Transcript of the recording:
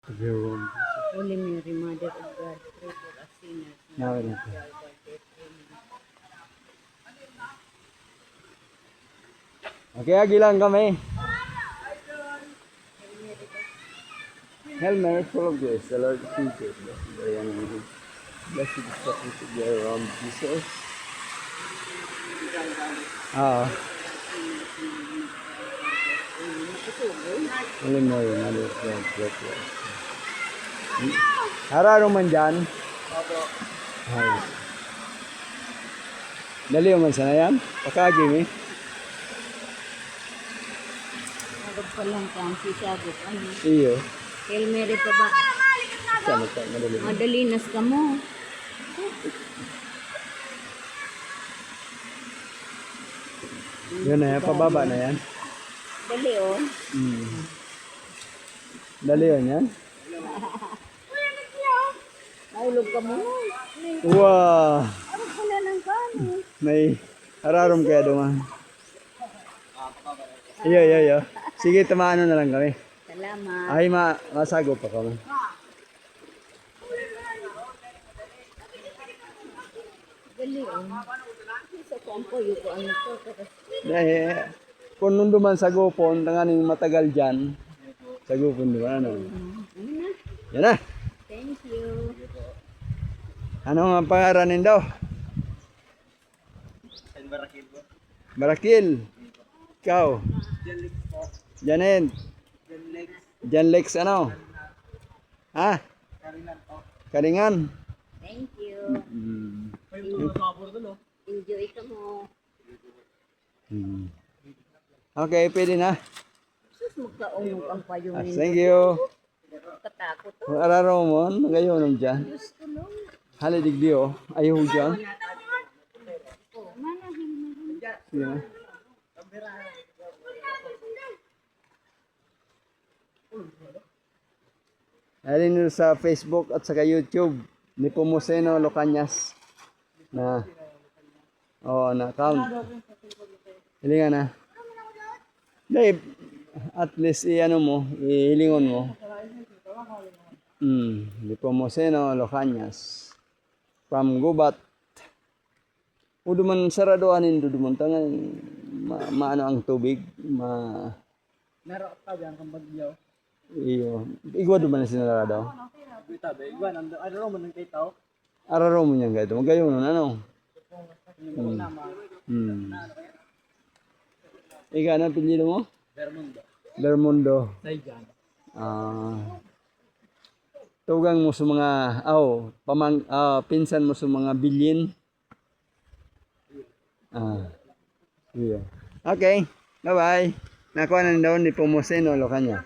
Jerome. Holy Mary, Mother of God, pray for us sinners. Now na to. Okay, agilan kami. Hail Mary, full of grace, the Lord is with you. Blessed are you among women. Blessed is the fruit of your womb, Jesus. Holy Mary, Mother of God, pray for us. Hararo man dyan. Ay. Dali man sana yan. Pakaging eh. Agad pa lang kang sisagot. Ano? Iyo. Hail Mary pa ba? Sana pa, madali. Madalinas ka mo. Yun na yan, pababa na yan. Dali oh. Dali yun yan. Naulog ka mo. Wow! Ano pala ng kano? May hararom kaya duman. Iyo. Sige, tamaano na lang kami. Salamat. Ay, masago pa kami. Dali oh. Sa kampoy ko ano to. Eh, kung nung duman sa gupon, tanganing matagal dyan. Sa gupon duman, ano? Ano na? Yan na. Thank you. Ano ang pangaranin daw? Barakil. Ikaw. Janet. Janlex ano? Ha? Karingan. Thank you. Mm. Enjoy ka mo. Okay, pwede na. Sus, magkaungog ang payungin. Thank you. Katakot to. Kung araro mo, nagayon dyan. Diyos ko lang. Halidigdi oh. Ayaw dyan. Sige na. Alin nyo sa Facebook at saka YouTube ni Pomoceno Locanyas na na account. Hilingan na. Dave, at least i-ano mo, ihilingon mo. Ni Pomoceno Locanyas from Gubat. Uduman saradoanin duduman tangan maano ang tubig Meron ka diyan kang bagyaw. iyo igwa duman sinarado. Kita ba igwan ano man nang kitaw. Araro mo niyan gaito magayon ano. Ika na pinili mo? Bermundo. Bermundo. Daygan. Tugang mo sa mga pinsan mo sa mga bilin. Iya. Okay. Bye-bye. Nakuha na daw ni Pomoceno Locanyas.